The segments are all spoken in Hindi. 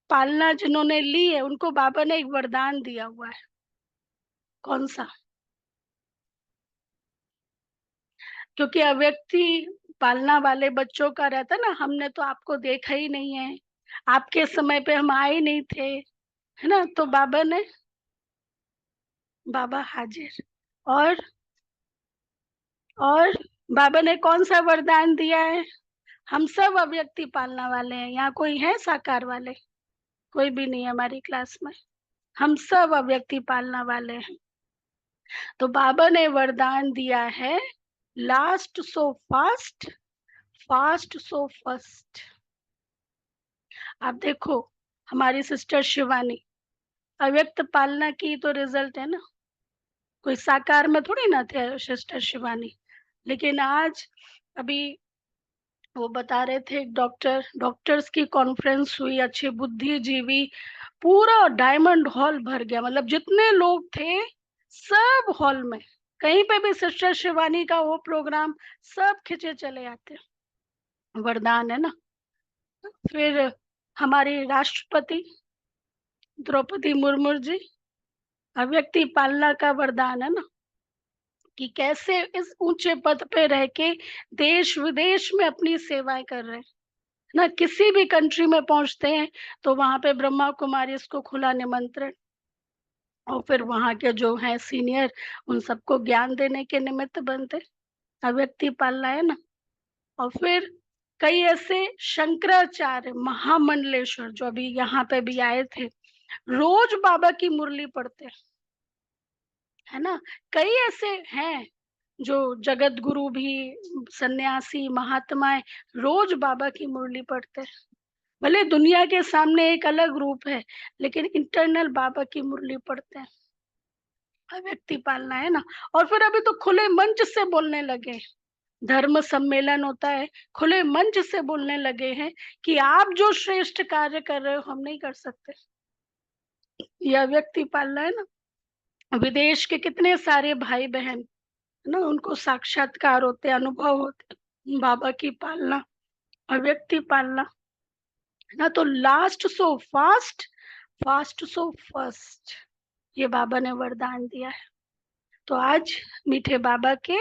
पालना जिन्होंने ली है उनको बाबा ने एक वरदान दिया हुआ है। कौन सा? क्योंकि अव्यक्ति पालना वाले बच्चों का रहता है ना, हमने तो आपको देखा ही नहीं है, आपके समय पे हम आए नहीं थे, है ना? तो बाबा ने, बाबा हाजिर। और और बाबा ने कौन सा वरदान दिया है? हम सब अव्यक्ति पालना वाले हैं। यहाँ कोई है साकार वाले? कोई भी नहीं है हमारी क्लास में। हम सब अव्यक्ति पालना वाले हैं। तो बाबा ने वरदान दिया है, last so fast, fast so first. आप देखो, हमारी सिस्टर शिवानी अव्यक्त पालना की तो रिजल्ट है ना, कोई साकार में थोड़ी ना थे सिस्टर शिवानी। लेकिन आज अभी वो बता रहे थे, एक डॉक्टर्स की कॉन्फ्रेंस हुई, अच्छे बुद्धिजीवी, पूरा डायमंड हॉल भर गया, मतलब जितने लोग थे सब हॉल में, कहीं पे भी सिस्टर शिवानी का वो प्रोग्राम सब खिंचे चले आते। वरदान है ना। फिर हमारी राष्ट्रपति द्रौपदी मुर्मू जी, अव्यक्ति पालना का वरदान है ना, कि कैसे इस ऊंचे पद पे रह के देश विदेश में अपनी सेवाएं कर रहे हैं ना। किसी भी कंट्री में पहुंचते हैं तो वहां पे ब्रह्मा कुमारी इसको खुला निमंत्रण, और फिर वहां के जो है सीनियर उन सबको ज्ञान देने के निमित्त बनते। अव्यक्ति पालना है ना। और फिर कई ऐसे शंकराचार्य महामंडलेश्वर जो अभी यहाँ पे भी आए थे, रोज बाबा की मुरली पढ़ते, है ना। कई ऐसे हैं जो जगत गुरु भी, सन्यासी महात्माएं, रोज बाबा की मुरली पढ़ते हैं। भले दुनिया के सामने एक अलग रूप है, लेकिन इंटरनल बाबा की मुरली पढ़ते हैं। व्यक्ति पालना है ना। और फिर अभी तो खुले मंच से बोलने लगे, धर्म सम्मेलन होता है, खुले मंच से बोलने लगे हैं कि आप जो श्रेष्ठ कार्य कर रहे हो हम नहीं कर सकते। यह व्यक्ति पालना है ना। विदेश के कितने सारे भाई बहन, है ना, उनको साक्षात्कार होते, अनुभव होते बाबा की पालना और व्यक्ति पालना, है ना। तो last so fast, fast so first, ये बाबा ने वरदान दिया है। तो आज मीठे बाबा के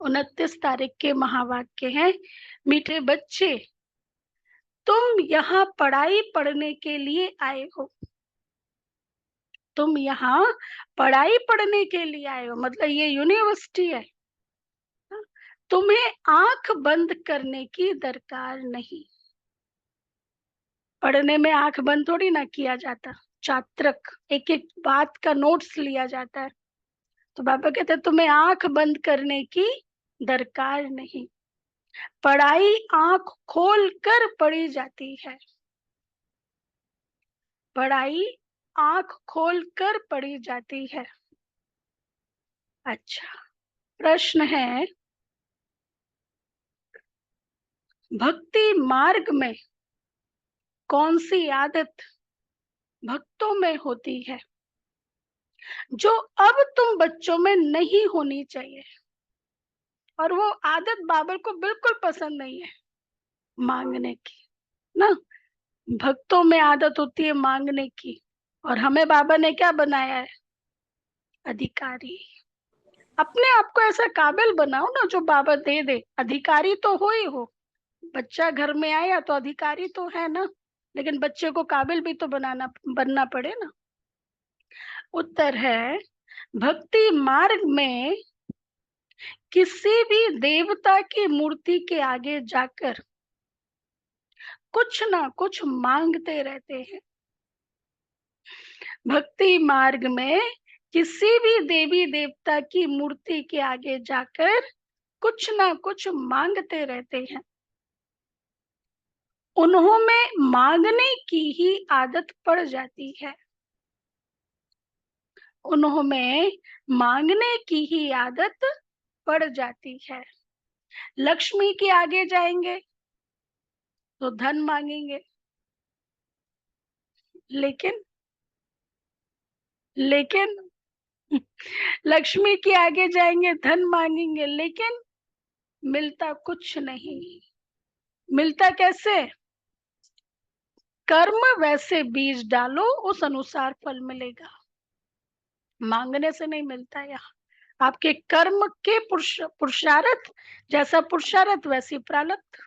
29 तारीख के महावाक्य हैं, मीठे बच्चे तुम यहाँ पढ़ाई पढ़ने के लिए आए हो। तुम यहाँ पढ़ाई पढ़ने के लिए आए हो, मतलब ये यूनिवर्सिटी है। तुम्हें आंख बंद करने की दरकार नहीं। पढ़ने में आंख बंद थोड़ी ना किया जाता, चात्रक एक एक बात का नोट्स लिया जाता है। तो बाबा कहते हैं तुम्हें आंख बंद करने की दरकार नहीं, पढ़ाई आंख खोल कर पढ़ी जाती है। पढ़ाई आंख खोल कर पढ़ी जाती है। अच्छा, प्रश्न है, भक्ति मार्ग में कौन सी आदत भक्तों में होती है जो अब तुम बच्चों में नहीं होनी चाहिए? और वो आदत बाबर को बिल्कुल पसंद नहीं है, मांगने की ना। भक्तों में आदत होती है मांगने की, और हमें बाबा ने क्या बनाया है? अधिकारी। अपने आप को ऐसा काबिल बनाओ ना जो बाबा दे दे। अधिकारी तो हो ही हो, बच्चा घर में आया तो अधिकारी तो है ना, लेकिन बच्चे को काबिल भी तो बनना पड़े ना। उत्तर है, भक्ति मार्ग में किसी भी देवता की मूर्ति के आगे जाकर कुछ ना कुछ मांगते रहते हैं। भक्ति मार्ग में किसी भी देवी देवता की मूर्ति के आगे जाकर कुछ ना कुछ मांगते रहते हैं। उन्होंने मांगने की ही आदत पड़ जाती है। उन्होंने मांगने की ही आदत पड़ जाती है। लक्ष्मी के आगे जाएंगे तो धन मांगेंगे, लेकिन लेकिन लक्ष्मी के आगे जाएंगे धन मांगेंगे, लेकिन मिलता कुछ नहीं। मिलता कैसे? कर्म वैसे बीज डालो, उस अनुसार फल मिलेगा। मांगने से नहीं मिलता यहाँ। आपके कर्म के पुरुषार्थ, जैसा पुरुषार्थ वैसी प्रारब्ध,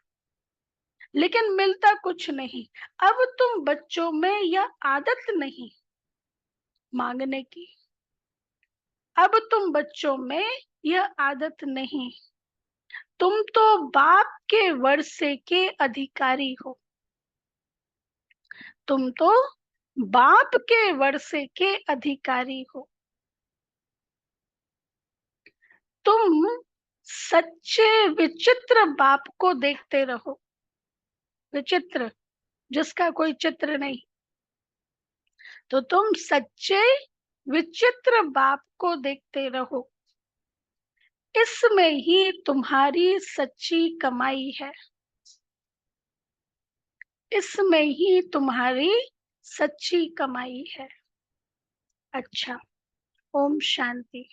लेकिन मिलता कुछ नहीं। अब तुम बच्चों में यह आदत नहीं मांगने की, अब तुम बच्चों में यह आदत नहीं। तुम तो बाप के वर्षे के अधिकारी हो, तुम तो बाप के वर्षे के अधिकारी हो। तुम सच्चे विचित्र बाप को देखते रहो। विचित्र, जिसका कोई चित्र नहीं, तो तुम सच्चे विचित्र बाप को देखते रहो। इसमें ही तुम्हारी सच्ची कमाई है, इसमें ही तुम्हारी सच्ची कमाई है। अच्छा, ओम शांति।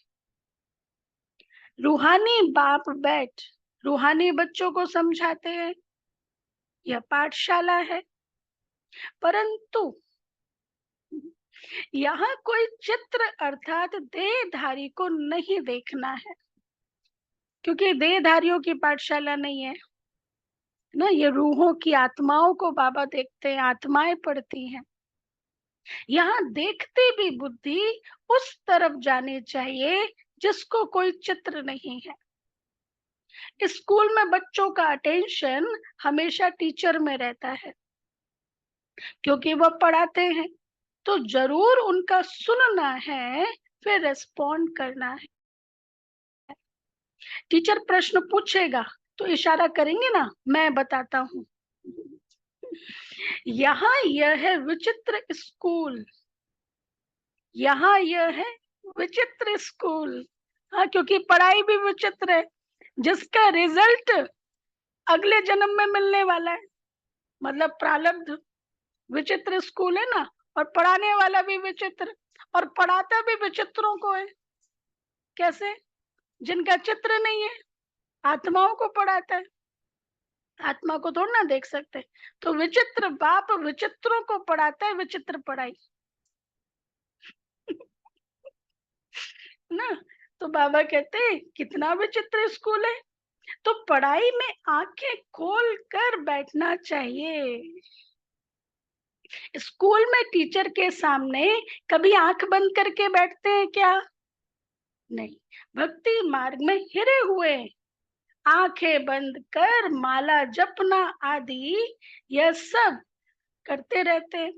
रूहानी बाप बैठ रूहानी बच्चों को समझाते हैं। यह पाठशाला है, परंतु यहाँ कोई चित्र अर्थात देहधारी को नहीं देखना है, क्योंकि देहधारियों की पाठशाला नहीं है ना। ये रूहों की आत्माओं को बाबा देखते हैं, आत्माएं पढ़ती हैं। यहाँ देखते भी बुद्धि उस तरफ जानी चाहिए जिसको कोई चित्र नहीं है। स्कूल में बच्चों का अटेंशन हमेशा टीचर में रहता है, क्योंकि वो पढ़ाते हैं, तो जरूर उनका सुनना है, फिर रेस्पॉन्ड करना है। टीचर प्रश्न पूछेगा तो इशारा करेंगे ना, मैं बताता हूँ। यहाँ यह है विचित्र स्कूल, यहाँ यह है विचित्र स्कूल। हाँ, क्योंकि पढ़ाई भी विचित्र है, जिसका रिजल्ट अगले जन्म में मिलने वाला है। मतलब प्रारब्ध विचित्र स्कूल है ना, और पढ़ाने वाला भी विचित्र, और पढ़ाता भी विचित्रों को है। कैसे? जिनका चित्र नहीं है, आत्माओं को पढ़ाता है, आत्मा को थोड़ा ना देख सकते। तो विचित्र बाप विचित्रों को पढ़ाता है, विचित्र पढ़ाई ना। तो बाबा कहते हैं कितना विचित्र स्कूल है। तो पढ़ाई में आंखें खोल कर बैठना चाहिए। स्कूल में टीचर के सामने कभी आंख बंद करके बैठते हैं क्या? नहीं। भक्ति मार्ग में हिरे हुए आंखें बंद कर माला जपना आदि यह सब करते रहते हैं।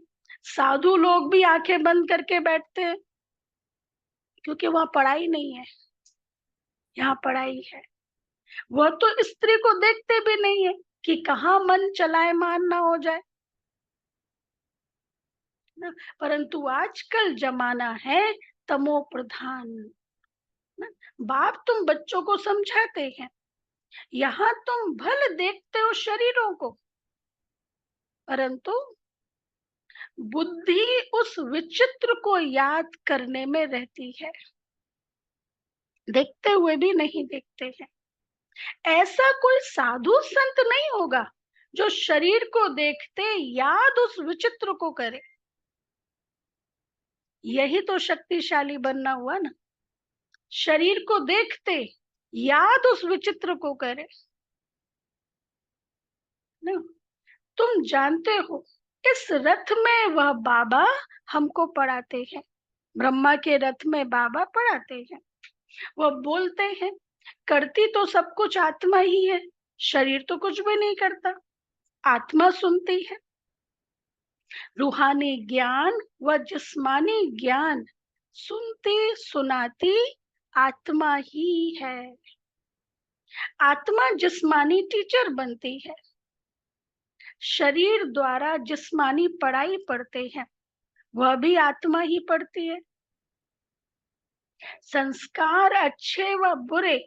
साधु लोग भी आंखें बंद करके बैठते हैं, क्योंकि वहां पढ़ाई नहीं है, यहाँ पढ़ाई है। वह तो स्त्री को देखते भी नहीं है कि कहाँ मन चलायमान ना हो जाए ना। परंतु आजकल जमाना है तमो प्रधान ना। बाप तुम बच्चों को समझाते हैं, यहाँ तुम भले देखते हो शरीरों को, परंतु बुद्धि उस विचित्र को याद करने में रहती है, देखते हुए भी नहीं देखते हैं। ऐसा कोई साधु संत नहीं होगा जो शरीर को देखते याद उस विचित्र को करे। यही तो शक्तिशाली बनना हुआ ना, शरीर को देखते याद उस विचित्र को करे ना। तुम जानते हो इस रथ में वह बाबा हमको पढ़ाते हैं, ब्रह्मा के रथ में बाबा पढ़ाते हैं। वह बोलते हैं करती तो सब कुछ आत्मा ही है, शरीर तो कुछ भी नहीं करता, आत्मा सुनती है। रूहानी ज्ञान व जिस्मानी ज्ञान सुनती सुनाती आत्मा ही है। आत्मा जिस्मानी टीचर बनती है, शरीर द्वारा जिस्मानी पढ़ाई पढ़ते हैं, वह भी आत्मा ही पढ़ती है। संस्कार अच्छे व बुरे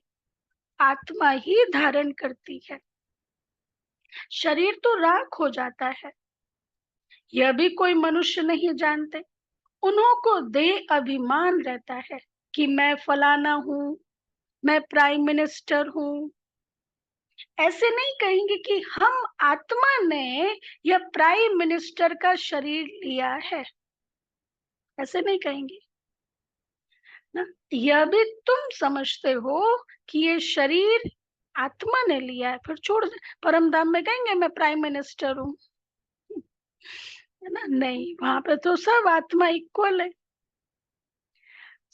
आत्मा ही धारण करती है, शरीर तो राख हो जाता है। यह भी कोई मनुष्य नहीं जानते। उन्हों को देह अभिमान रहता है कि मैं फलाना हूँ, मैं प्राइम मिनिस्टर हूँ, ऐसे नहीं कहेंगे कि हम आत्मा ने यह प्राइम मिनिस्टर का शरीर लिया है, ऐसे नहीं कहेंगे ना। यह भी तुम समझते हो कि ये शरीर आत्मा ने लिया है, फिर छोड़ दे। परम धाम में कहेंगे मैं प्राइम मिनिस्टर हूँ, है ना? नहीं, वहां पे तो सब आत्मा इक्वल है,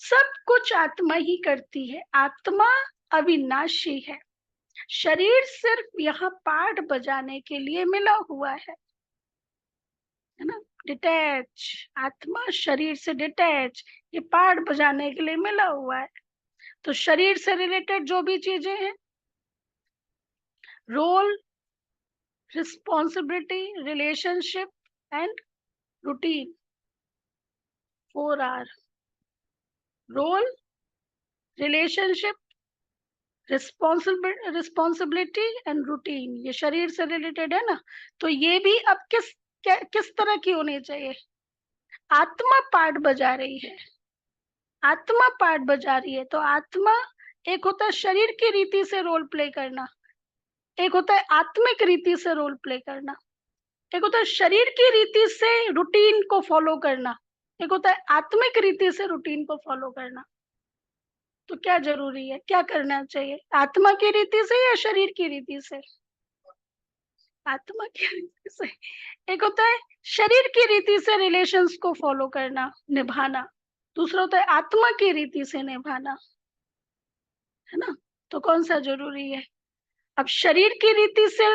सब कुछ आत्मा ही करती है। आत्मा अविनाशी है, शरीर सिर्फ यहाँ पाठ बजाने के लिए मिला हुआ है ना। डिटैच, आत्मा शरीर से डिटैच, ये पाठ बजाने के लिए मिला हुआ है। तो शरीर से रिलेटेड जो भी चीजें हैं, role, responsibility, relationship and routine, 4 R, role, relationship, responsibility and routine, ये शरीर से रिलेटेड है ना। तो ये भी अब किस तरह की होनी चाहिए? आत्मा पार्ट बजा रही है, आत्मा पार्ट बजा रही है, तो आत्मा, एक होता है शरीर की रीति से रोल प्ले करना, एक होता है आत्मिक रीति से रोल प्ले करना, एक होता है शरीर की रीति से रूटीन को फॉलो करना, एक होता है आत्मिक रीति से रूटीन को फॉलो करना। तो क्या जरूरी है, क्या करना चाहिए, आत्मा की रीति से या शरीर की रीति से? आत्मा की रीति से। एक होता है शरीर की रीति से रिलेशंस को फॉलो करना, निभाना, दूसरा होता है आत्मा की रीति से निभाना, है ना। तो कौन सा जरूरी है? अब शरीर की रीति से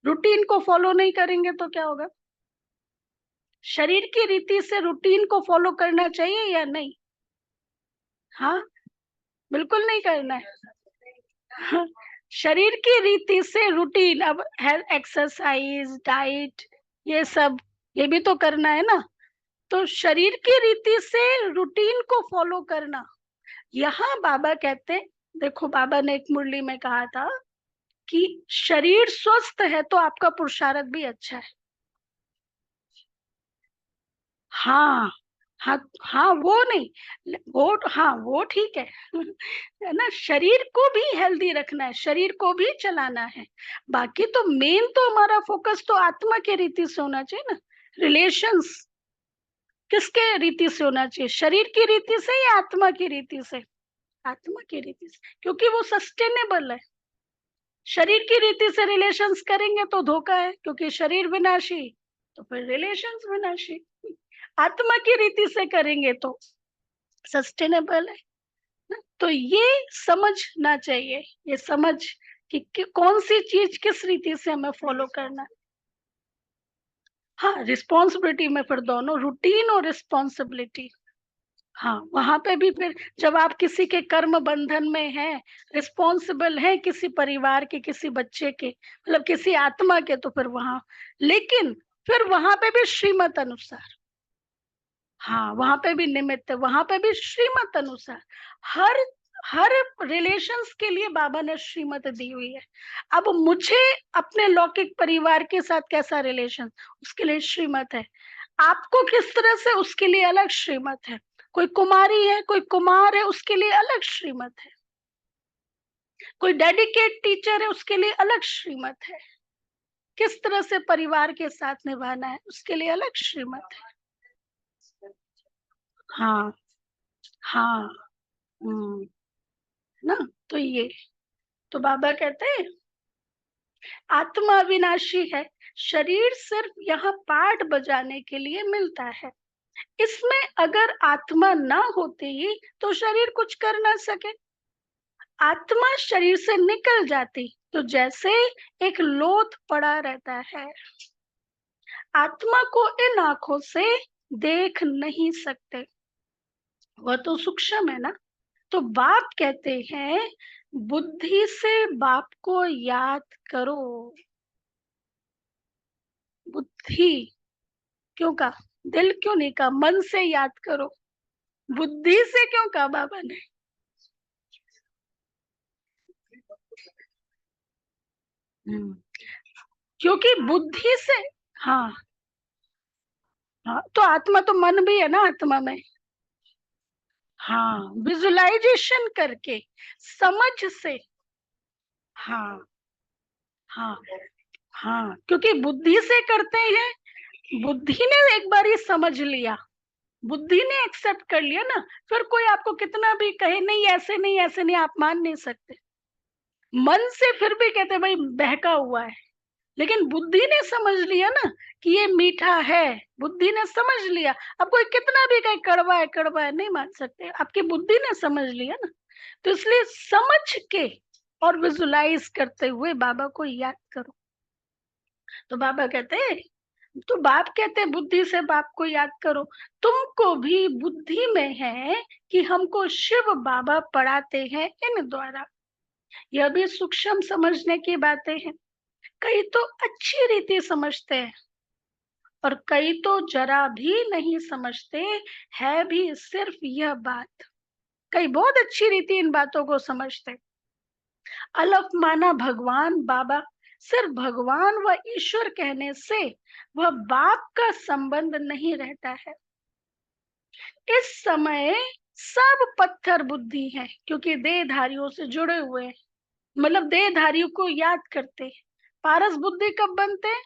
रूटीन को फॉलो नहीं करेंगे तो क्या होगा? शरीर की रीति से रूटीन को फॉलो करना चाहिए या नहीं? हाँ, बिल्कुल नहीं करना है। हाँ, शरीर की रीति से रूटीन, अब हेल्थ, एक्सरसाइज, डाइट, ये सब, ये भी तो करना है ना। तो शरीर की रीति से रूटीन को फॉलो करना, यहाँ बाबा कहते हैं, देखो बाबा ने एक मुरली में कहा था कि शरीर स्वस्थ है तो आपका पुरुषार्थ भी अच्छा है। हाँ, हाँ, हाँ, वो नहीं, वो, हाँ, वो ठीक है है ना। शरीर को भी हेल्दी रखना है, शरीर को भी चलाना है, बाकी तो मेन तो हमारा फोकस तो आत्मा के रीति से होना चाहिए ना। रिलेशंस किसके रीति से होना चाहिए, शरीर की रीति से या आत्मा की रीति से? आत्मा की रीति से, क्योंकि वो सस्टेनेबल है। शरीर की रीति से रिलेशंस करेंगे तो धोखा है, क्योंकि शरीर विनाशी, तो फिर रिलेशंस विनाशी। आत्मा की रीति से करेंगे तो सस्टेनेबल है ना। तो ये समझना चाहिए, ये समझ कि कौन सी चीज किस रीति से हमें फॉलो करना है। हाँ, रिस्पॉन्सिबिलिटी में फिर दोनों, रूटीन और रिस्पॉन्सिबिलिटी। हाँ, वहां पे भी फिर जब आप किसी के कर्म बंधन में हैं, रिस्पॉन्सिबल है किसी परिवार के, किसी बच्चे के, मतलब किसी आत्मा के, तो फिर वहां, लेकिन फिर वहां पे भी श्रीमत अनुसार। हाँ, वहां पे भी निमित्त, वहां पे भी श्रीमत अनुसार। हर हर रिलेशंस के लिए बाबा ने श्रीमत दी हुई है। अब मुझे अपने लौकिक परिवार के साथ कैसा रिलेशन, उसके लिए श्रीमत है। आपको किस तरह से, उसके लिए अलग श्रीमत है। कोई कुमारी है, कोई कुमार है, उसके लिए अलग श्रीमत है। कोई डेडिकेट टीचर है, उसके लिए अलग श्रीमत है। किस तरह से परिवार के साथ निभाना है, उसके लिए अलग श्रीमत है। हाँ, हाँ, ना। तो ये, तो बाबा कहते हैं आत्मा अविनाशी है, शरीर सिर्फ यहाँ पाठ बजाने के लिए मिलता है। इसमें अगर आत्मा ना होती तो शरीर कुछ कर ना सके। आत्मा शरीर से निकल जाती तो जैसे एक लोथ पड़ा रहता है। आत्मा को इन आंखों से देख नहीं सकते, वह तो सूक्ष्म है ना। तो बाप कहते हैं बुद्धि से बाप को याद करो। बुद्धि क्यों कहा, दिल क्यों नहीं कहा, मन से याद करो। बुद्धि से क्यों कहा बाबा ने? हम्म, क्योंकि बुद्धि से, हाँ, हाँ, तो आत्मा तो मन भी है ना आत्मा में। हाँ, विजुलाइजेशन करके, समझ से। हाँ, हाँ, हाँ, क्योंकि बुद्धि से करते हैं, बुद्धि ने एक बार ये समझ लिया, बुद्धि ने एक्सेप्ट कर लिया ना, फिर कोई आपको कितना भी कहे नहीं ऐसे नहीं, ऐसे नहीं, आप मान नहीं सकते। मन से फिर भी कहते भाई बहका हुआ है, लेकिन बुद्धि ने समझ लिया ना कि ये मीठा है, बुद्धि ने समझ लिया। अब कोई कितना भी कहे कड़वा है, नहीं मान सकते, आपकी बुद्धि ने समझ लिया ना। तो इसलिए समझ के और विजुलाइज करते हुए बाबा को याद करो। तो बाबा कहते हैं, तो बाप कहते हैं बुद्धि से बाप को याद करो। तुमको भी बुद्धि में है कि हमको शिव बाबा पढ़ाते हैं इन द्वारा। यह भी सूक्ष्म समझने की बातें हैं। कई तो अच्छी रीति समझते हैं और कई तो जरा भी नहीं समझते, है भी सिर्फ यह बात। कई बहुत अच्छी रीति इन बातों को समझते। अलफ माना भगवान बाबा, सिर्फ भगवान व ईश्वर कहने से वह बाप का संबंध नहीं रहता है। इस समय सब पत्थर बुद्धि है, क्योंकि देहधारियों से जुड़े हुए हैं, मतलब देहधारियों को याद करते हैं। पारस बुद्धि कब बनते हैं?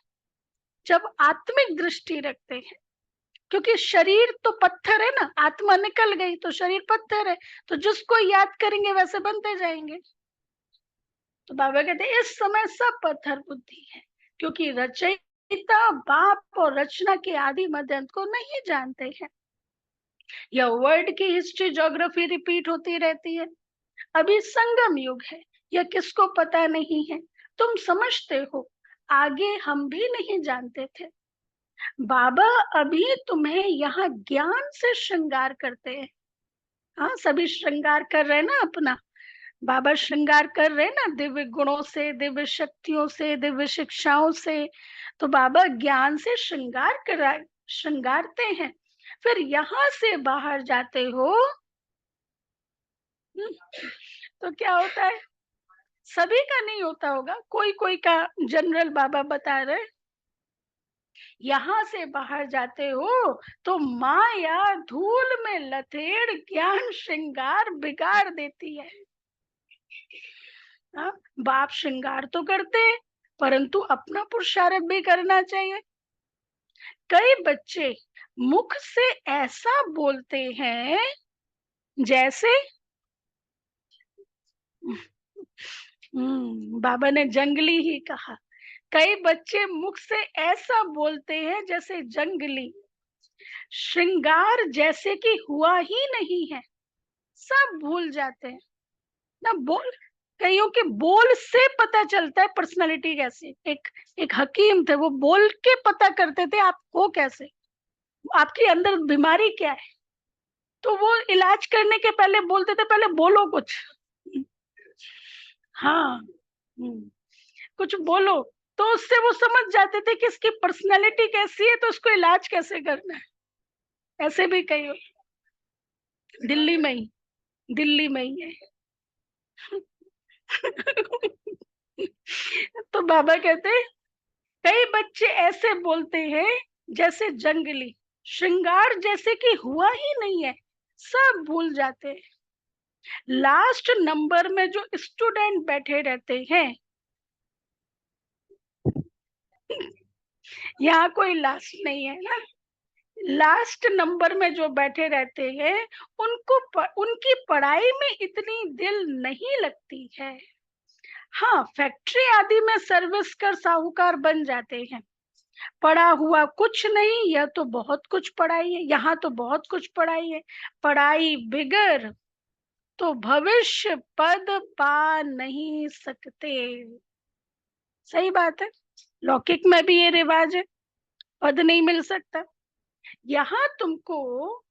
जब आत्मिक दृष्टि रखते हैं, क्योंकि शरीर तो पत्थर है ना, आत्मा निकल गई तो शरीर पत्थर है, तो जिसको याद करेंगे वैसे बनते जाएंगे। तो बाबा कहते हैं इस समय सब पत्थर बुद्धि है, क्योंकि रचयिता बाप और रचना के आदि मध्य अंत को नहीं जानते हैं। यह वर्ल्ड की हिस्ट्री ज्योग्राफी रिपीट होती रहती है। अभी संगम युग है, यह किसको पता नहीं है। तुम समझते हो, आगे हम भी नहीं जानते थे। बाबा अभी तुम्हें यहाँ ज्ञान से श्रृंगार करते हैं। हाँ, सभी श्रृंगार कर रहे हैं ना अपना, बाबा श्रृंगार कर रहे हैं ना, दिव्य गुणों से, दिव्य शक्तियों से, दिव्य शिक्षाओं से। तो बाबा ज्ञान से श्रृंगारते हैं। फिर यहाँ से बाहर जाते हो, तो क्या होता है? सभी का नहीं होता होगा, कोई कोई का जनरल बाबा बता रहे। यहाँ से बाहर जाते हो तो माया धूल में लथेड़ ज्ञान श्रृंगार बिगाड़ देती है। हाँ, बाप श्रृंगार तो करते हैं, परंतु अपना पुरुषार्थ भी करना चाहिए। कई बच्चे मुख से ऐसा बोलते हैं जैसे बाबा ने जंगली ही कहा। कई बच्चे मुख से ऐसा बोलते हैं जैसे जंगली, श्रृंगार जैसे कि हुआ ही नहीं है, सब भूल जाते हैं ना। बोल, कईयों के बोल से पता चलता है पर्सनालिटी कैसी। एक हकीम थे, वो बोल के पता करते थे आप हो कैसे, आपके अंदर बीमारी क्या है। तो वो इलाज करने के पहले बोलते थे पहले बोलो कुछ। हाँ, कुछ बोलो, तो उससे वो समझ जाते थे कि इसकी पर्सनालिटी कैसी है, तो उसको इलाज कैसे करना है। ऐसे भी कई दिल्ली में ही, दिल्ली में ही है। तो बाबा कहते हैं कई बच्चे ऐसे बोलते हैं जैसे जंगली, श्रृंगार जैसे कि हुआ ही नहीं है, सब भूल जाते हैं। लास्ट नंबर में जो स्टूडेंट बैठे रहते हैं, यहाँ कोई लास्ट नहीं है ना, लास्ट नंबर में जो बैठे रहते हैं उनकी पढ़ाई में इतनी दिल नहीं लगती है। हाँ, फैक्ट्री आदि में सर्विस कर साहूकार बन जाते हैं। पढ़ा हुआ कुछ नहीं, यह तो बहुत कुछ पढ़ाई है, यहाँ तो बहुत कुछ पढ़ाई है। पढ़ाई बिगर तो भविष्य पद पा नहीं सकते। सही बात है, लौकिक में भी ये रिवाज है, पद नहीं मिल सकता। यहाँ तुमको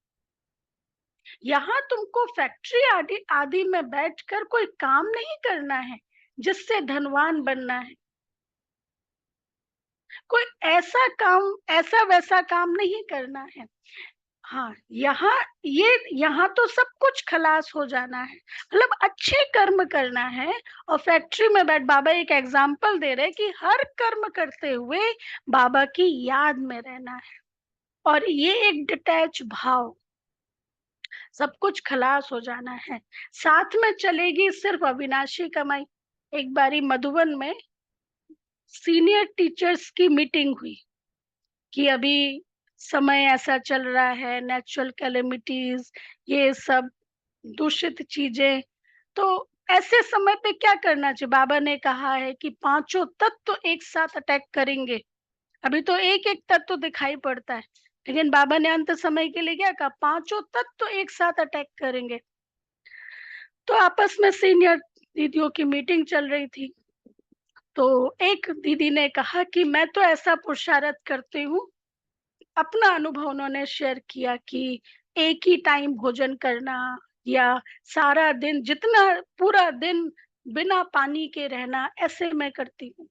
यहाँ तुमको फैक्ट्री आदि आदि में बैठकर कोई काम नहीं करना है जिससे धनवान बनना है। कोई ऐसा काम, ऐसा वैसा काम नहीं करना है। हाँ, यहाँ तो सब कुछ खलास हो जाना है, मतलब अच्छे कर्म करना है। और फैक्ट्री में बैठ, बाबा एक एग्जाम्पल दे रहे कि हर कर्म करते हुए बाबा की याद में रहना है, और ये एक डिटैच भाव, सब कुछ खलास हो जाना है। साथ में चलेगी सिर्फ अविनाशी कमाई। एक बारी मधुबन में सीनियर टीचर्स की मीटिंग हुई कि अभी समय ऐसा चल रहा है, नेचुरल कैलेमिटीज, ये सब दूषित चीजें, तो ऐसे समय पे क्या करना चाहिए? बाबा ने कहा है कि पांचों तत्व एक साथ अटैक करेंगे। अभी तो एक एक तत्व दिखाई पड़ता है, लेकिन बाबा ने अंत समय के लिए क्या कहा? पांचों तत्व एक साथ अटैक करेंगे। तो आपस में सीनियर दीदियों की मीटिंग चल रही थी। तो एक दीदी ने कहा कि मैं तो ऐसा पुरुषार्थ करती हूँ, अपना अनुभव उन्होंने शेयर किया कि एक ही टाइम भोजन करना, या सारा दिन जितना पूरा दिन बिना पानी के रहना, ऐसे मैं करती हूँ।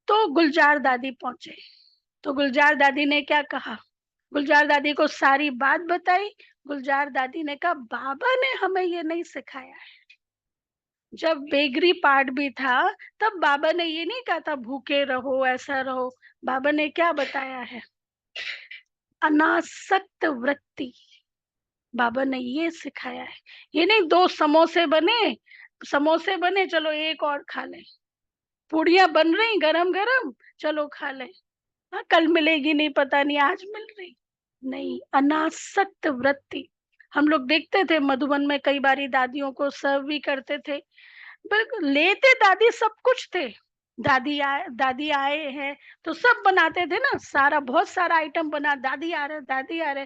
तो गुलजार दादी पहुंचे। तो गुलजार दादी ने क्या कहा? गुलजार दादी को सारी बात बताई। गुलजार दादी ने कहा, बाबा ने हमें ये नहीं सिखाया है। जब बेगरी पाठ भी था, तब बाबा ने ये नहीं कहा था भूखे रहो, ऐसा रहो। बाबा ने क्या बताया है? अनासक्त वृत्ति। बाबा ने ये सिखाया है। ये नहीं दो समोसे बने, चलो एक और खा ले। पूड़ियां बन रही गरम गरम, चलो खा ले। हाँ, कल मिलेगी नहीं, पता नहीं आज मिल रही। नहीं, अनासक्त वृत्ति। हम लोग देखते थे मधुबन में, कई बारी दादियों को सर्व भी करते थे। बिल्कुल लेते दादी सब कुछ थे। दादी आए हैं तो सब बनाते थे ना, सारा बहुत सारा आइटम बना, दादी आ रहे,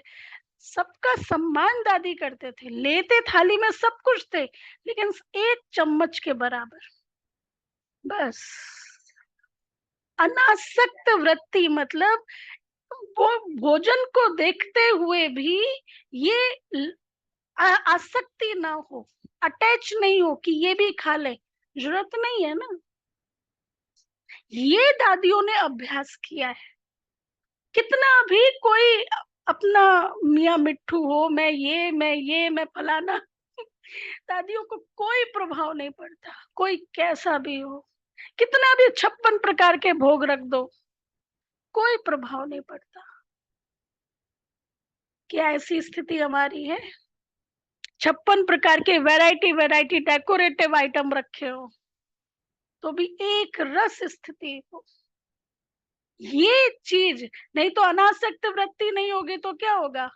सबका सम्मान दादी करते थे। लेते थाली में सब कुछ थे, लेकिन एक चम्मच के बराबर, बस। अनासक्त वृत्ति मतलब वो भोजन को देखते हुए भी ये आसक्ति ना हो, अटैच नहीं हो कि ये भी खा ले, जरूरत नहीं है ना। ये दादियों ने अभ्यास किया है। कितना भी कोई अपना मियाँ मिट्ठू हो, मैं फलाना, दादियों को कोई प्रभाव नहीं पड़ता, कोई कैसा भी हो। कितना भी 56 प्रकार के भोग रख दो, कोई प्रभाव नहीं पड़ता। क्या ऐसी स्थिति हमारी है? 56 प्रकार के वैरायटी वैरायटी डेकोरेटिव आइटम रखे हो, तो भी एक रस स्थिति हो। ये चीज नहीं तो, अनासक्त वृत्ति नहीं होगी तो क्या होगा?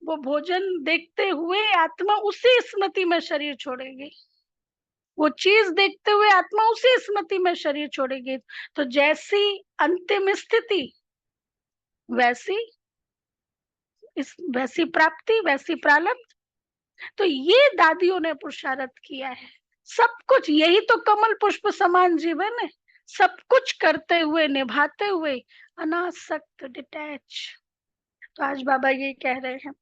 वो भोजन देखते हुए आत्मा उसी स्मृति में शरीर छोड़ेगी, वो चीज देखते हुए आत्मा उसी स्मृति में शरीर छोड़ेगी। तो जैसी अंतिम स्थिति, वैसी वैसी प्राप्ति, वैसी प्रारब्ध। तो ये दादियों ने पुरुषार्थ किया है। सब कुछ, यही तो कमल पुष्प समान जीवन है। सब कुछ करते हुए, निभाते हुए, अनासक्त, डिटैच। तो आज बाबा ये कह रहे हैं,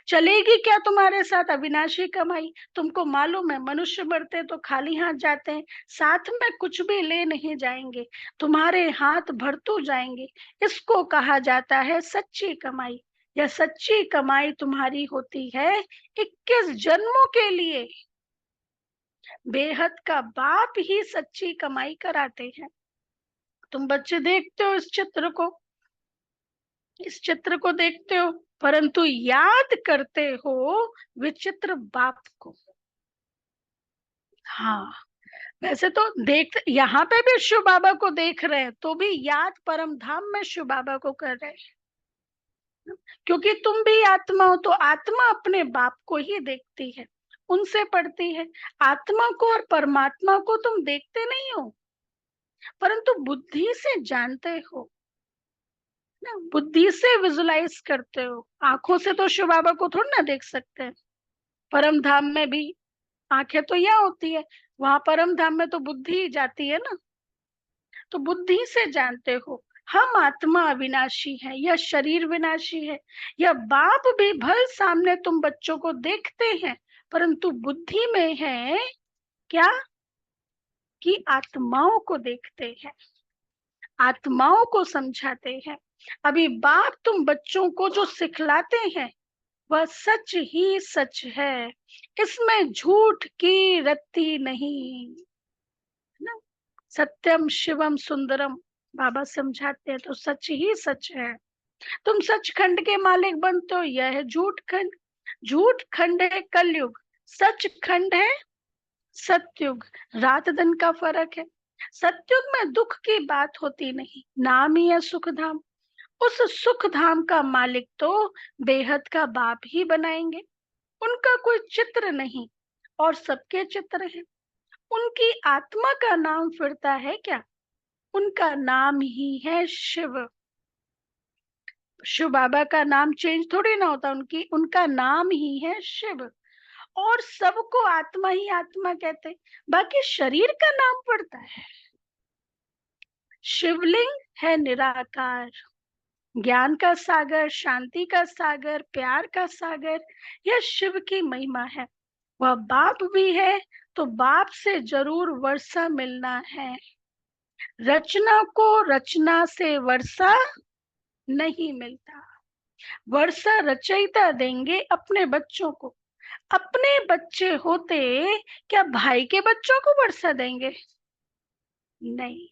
चलेगी क्या तुम्हारे साथ अविनाशी कमाई? तुमको मालूम है मनुष्य मरते तो खाली हाथ जाते हैं, साथ में कुछ भी ले नहीं जाएंगे, तुम्हारे हाथ भरतू जाएंगे। इसको कहा जाता है सच्ची कमाई। यह सच्ची कमाई तुम्हारी होती है 21 जन्मों के लिए। बेहद का बाप ही सच्ची कमाई कराते हैं। तुम बच्चे देखते हो इस चित्र को देखते हो, परंतु याद करते हो विचित्र बाप को। हाँ, वैसे तो देख, यहाँ पे भी शिव बाबा को देख रहे हैं, तो भी याद परम धाम में शिव बाबा को कर रहे हैं। क्योंकि तुम भी आत्मा हो, तो आत्मा अपने बाप को ही देखती है, उनसे पढ़ती है। आत्मा को और परमात्मा को तुम देखते नहीं हो, परंतु बुद्धि से जानते हो ना, बुद्धि से विजुलाइज करते हो। आंखों से तो शिव बाबा को थोड़ा ना देख सकते हैं। परम धाम में भी आंखें तो यहाँ होती है, वहां परम धाम में तो बुद्धि ही जाती है ना। तो बुद्धि से जानते हो हम आत्मा अविनाशी है, यह शरीर विनाशी है। यह बाप भी भल सामने तुम बच्चों को देखते हैं, परंतु बुद्धि में है क्या कि आत्माओं को देखते हैं, आत्माओं को समझाते हैं। अभी बाप तुम बच्चों को जो सिखलाते हैं वह सच ही सच है, इसमें झूठ की रत्ती नहीं ना। सत्यम शिवम सुंदरम बाबा समझाते हैं, तो सच ही सच है। तुम सचखंड के मालिक बनते हो, यह है झूठ खंड। झूठ खंड है कलयुग, सच खंड है सतयुग। रात दिन का फर्क है। सतयुग में दुख की बात होती नहीं, नाम ही है सुख धाम। उस सुख धाम का मालिक तो बेहद का बाप ही बनाएंगे। उनका कोई चित्र नहीं और सबके चित्र है। उनकी आत्मा का नाम फिरता है क्या? उनका नाम ही है शिव। शिव बाबा का नाम चेंज थोड़ी ना होता, उनका नाम ही है शिव। और सबको आत्मा ही आत्मा कहते, बाकी शरीर का नाम पड़ता है। शिवलिंग है निराकार, ज्ञान का सागर, शांति का सागर, प्यार का सागर। यह शिव की महिमा है। वह बाप भी है, तो बाप से जरूर वर्षा मिलना है। रचना को रचना से वर्षा नहीं मिलता। वर्षा रचयिता देंगे अपने बच्चों को। अपने बच्चे होते क्या भाई के बच्चों को वर्षा देंगे? नहीं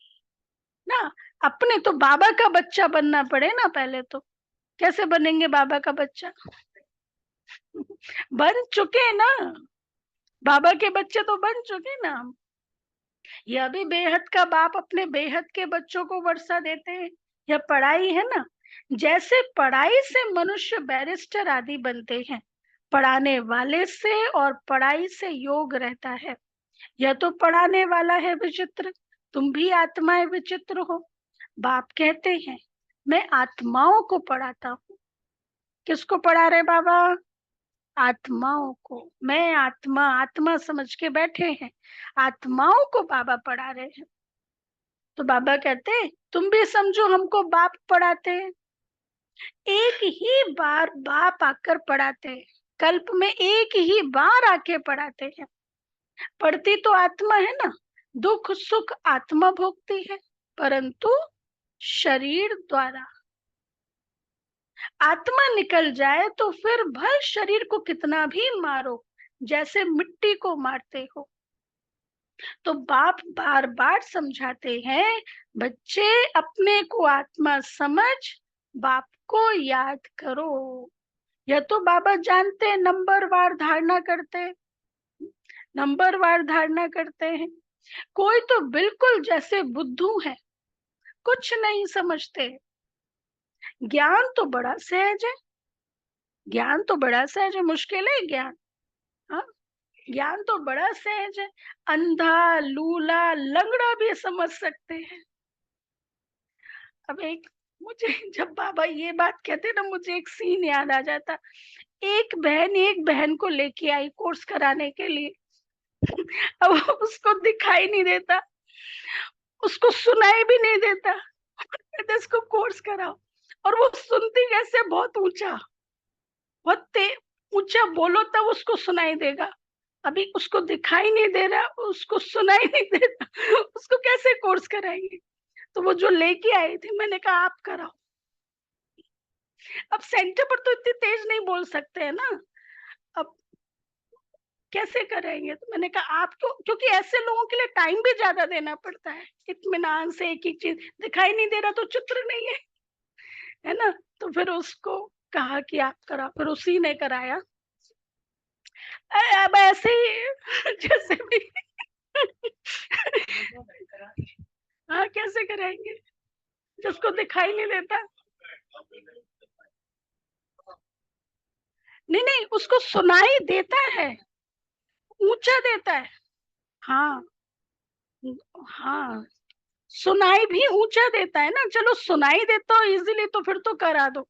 ना। अपने तो बाबा का बच्चा बनना पड़े ना पहले तो। कैसे बनेंगे बाबा का बच्चा? बन चुके ना, बाबा के बच्चे तो बन चुके ना हम। यह भी बेहद का बाप अपने बेहद के बच्चों को वर्षा देते हैं। यह पढ़ाई है ना। जैसे पढ़ाई से मनुष्य बैरिस्टर आदि बनते हैं, पढ़ाने वाले से और पढ़ाई से योग रहता है। यह तो पढ़ाने वाला है विचित्र, तुम भी आत्माएं विचित्र हो। बाप कहते हैं मैं आत्माओं को पढ़ाता हूँ। किसको पढ़ा रहे बाबा? आत्माओं को। मैं आत्मा, आत्मा समझ के बैठे हैं, आत्माओं को बाबा पढ़ा रहे हैं। तो बाबा कहते हैं तुम भी समझो हमको बाप पढ़ाते हैं। एक ही बार बाप आकर पढ़ाते हैं, कल्प में एक ही बार आके पढ़ाते हैं। पढ़ती तो आत्मा है ना, दुख सुख आत्मा भोगती है, परंतु शरीर द्वारा। आत्मा निकल जाए तो फिर भर शरीर को कितना भी मारो, जैसे मिट्टी को मारते हो। तो बाप बार बार समझाते हैं बच्चे अपने को आत्मा समझ, बाप को याद करो। यह तो बाबा जानते, नंबरवार धारणा करते, नंबरवार धारणा करते हैं। कोई तो बिल्कुल जैसे बुद्धू है, कुछ नहीं समझते। ज्ञान तो बड़ा सहज है, ज्ञान तो बड़ा सहज है, मुश्किल है ज्ञान। हाँ, ज्ञान तो बड़ा सहज है। अंधा लूला लंगड़ा भी समझ सकते हैं। अब एक, मुझे जब बाबा ये बात कहते ना, मुझे एक सीन याद आ जाता। एक बहन को लेके आई कोर्स कराने के लिए। अब उसको दिखाई नहीं देता, उसको सुनाई भी नहीं देता, कहते इसको कोर्स कराओ। और वो सुनती कैसे, बहुत ऊंचा, बहुत ऊंचा बोलो तब उसको सुनाई देगा। अभी उसको दिखाई नहीं दे रहा, उसको सुनाई नहीं दे रहा, उसको कैसे कोर्स कराएंगे? तो वो जो लेके आई थी, मैंने कहा आप कराओ। अब सेंटर पर तो इतनी तेज नहीं बोल सकते है ना, अब कैसे करेंगे? तो मैंने कहा आप क्योंकि ऐसे लोगों के लिए टाइम भी ज्यादा देना पड़ता है, इत्मीनान से एक एक चीज दिखाई नहीं दे रहा तो चित्र नहीं है ना। तो फिर उसको कहा कि आप करा, फिर उसी ने कराया। अब ऐसे ही जैसे भी हाँ, कैसे कराएंगे जिसको दिखाई नहीं देता? नहीं नहीं, उसको सुनाई देता है, ऊंचा देता है। हाँ हाँ, सुनाई भी ऊंचा देता है ना। चलो सुनाई देता हो इजीली तो फिर तो करा दो।